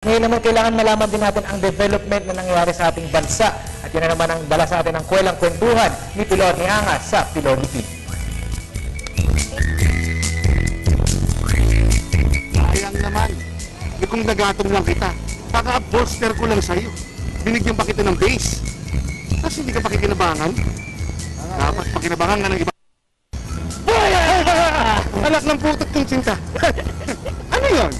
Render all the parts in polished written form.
Ngayon naman, kailangan malaman din natin ang development na nangyayari sa ating bansa. At yan na naman ang dala sa atin ng kwelang kwentuhan ni Pilor ni Angas sa Pilor TV. Sayang naman. Kung nagatong lang kita, paka-bolster ko lang sa'yo. Binigyan pa kita ng base. Kasi hindi ka pakikinabangan. Dapat pakinabangan nga ng iba. Anak ng putot kong sinta. Ano yun?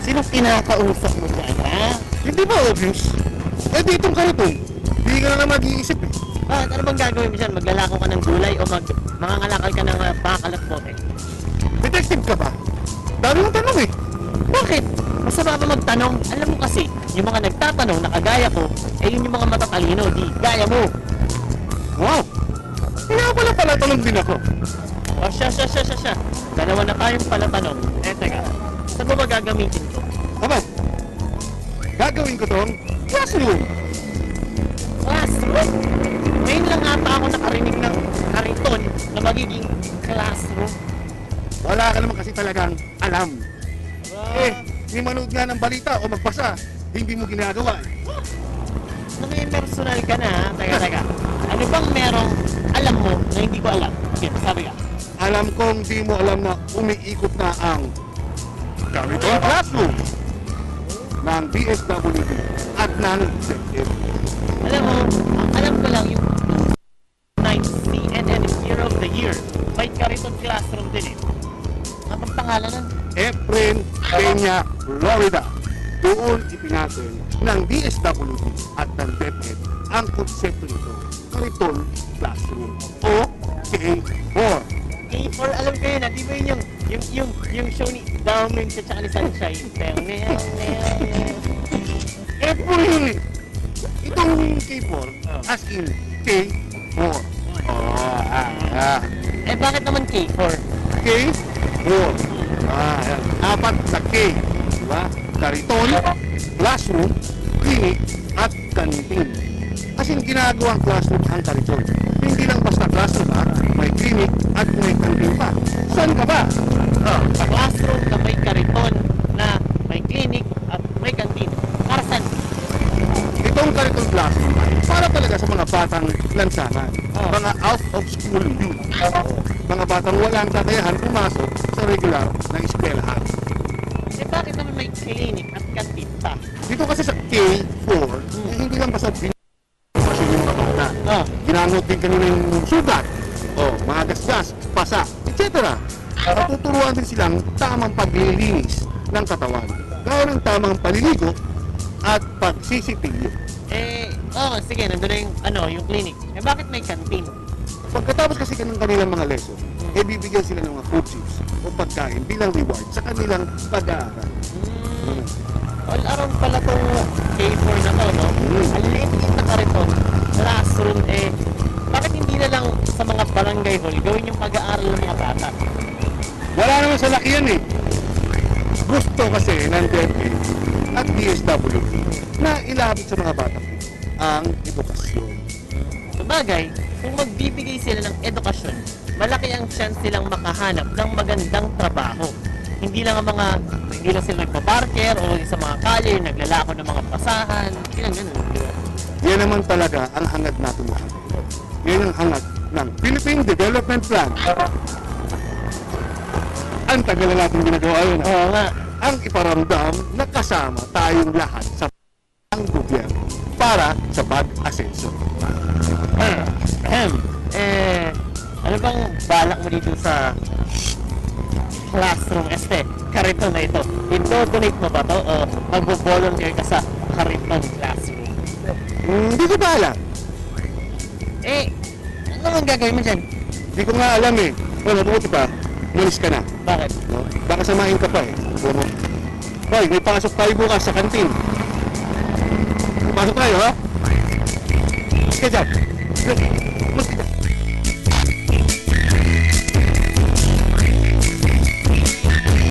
Sino kinakausap mo dyan, ha? Hindi ba obvious? Eh ditong kariton, hindi ka na lang mag-iisip eh. Bakit? Ano bang gagawin mo dyan? Maglalako ka ng gulay o mangangalakal ka ng bakal at bote? Detective ka ba? Dami mong tanong eh. Bakit? Masama ba magtanong? Alam mo kasi, yung mga nagtatanong na kagaya ko, eh yun yung mga matatalino, di gaya mo. Wow! Kaya pala tanong din ako. O siya. Dalawa na tayong pala tanong. Eh teka, saan mo ba gagamitin ko? Aba, gagawin ko tong classroom. Classroom? Ngayon lang ata ako nakarinig ng kariton na magiging classroom. Wala ka naman kasi talagang alam. Eh, ni manood nga ng balita o magbasa, hindi mo ginagawa eh. May personal ka na, ha? Teka. Ano bang merong alam mo na hindi ko alam? Sige, sabi ka. Alam kong di mo alam na umiikot na ang Cariton Classroom ng DSWD at ng DepEd. Alam mo, ang alam ko lang yung 9 CNN Hero of the Year. May Cariton Classroom din eh. Ang pangalan nun? Efren Peña, Florida. Doon ipinatin ng DSWD at ng DepEd ang konsepto nito, Cariton Classroom o K4. K4, alam ko yun, di ba yun yung show ni Downing sa tsaka ni Sunshine? K4 yun eh. Itong K4 as in K4. Eh bakit naman K4? K4. Yan. Apat na K. Diba? Cariton, classroom, clinic, at canteen. Kasi ginagawang classroom ang Cariton. Hindi lang basta classroom ha, may clinic at may canteen pa. Saan ka ba? Sa classroom na may Cariton na may clinic at may canteen. Para saan? Itong Cariton classroom ay para talaga sa mga batang lansangan. Mga out of school youth. Mga batang walang kakayahan pumasok sa regular na eskwelahan. Eh bakit naman may clinic at canteen pa? Dito kasi sa K4, hindi lang basta binasyon yung mga bata. Ginangot din kanina yung sugat, mga gasgas, pasa, etc. Matuturuan din silang tamang paglilinis ng katawan, gaya ng tamang paliligo at pagsisitilyo. Sige, nandun na yung clinic. Eh bakit may canteen? Pagkatapos kasi ng kanilang mga lesson, bibigyan sila ng mga food chips o pagkain bilang reward sa kanilang pag-aaral. All around pala tong K4 na to, no? Ang liit na Cariton classroom, bakit hindi na lang sa mga barangay hall gawin yung pag-aaral ng mga bata? Wala naman sa laki yan eh. Gusto kasi ng DepEd at DSWD na ilapit sa mga bata ang edukasyon. Sabagay, kung magbibigay sila ng edukasyon, malaki ang chance silang makahanap ng magandang trabaho. Hindi lang sila nagpa-parker o sa mga kalye, naglalako ng mga pasahan, hindi lang ganun. Yan naman talaga ang hangad natin lahat. Yan ang hangad ng Philippine Development Plan. Ang tagal na natin ginagawa yun. Oo nga. Ang iparamdam na kasama tayong lahat sa ang gobyerno para sa pag-asenso. Ano bang balak mo dito sa classroom Cariton na ito? I-donate mo ba to o mag-volunteer ka sa Cariton classroom? Hindi ko ba alam? Ano ang gagawin mo dyan? Hindi ko nga alam eh. Mabuti pa, mulis ka na. Bakit? No? Baka samahin ka pa eh. Hoy, may pasok tayo bukas sa kantin. Pasok tayo ha? Sige dyan. Mas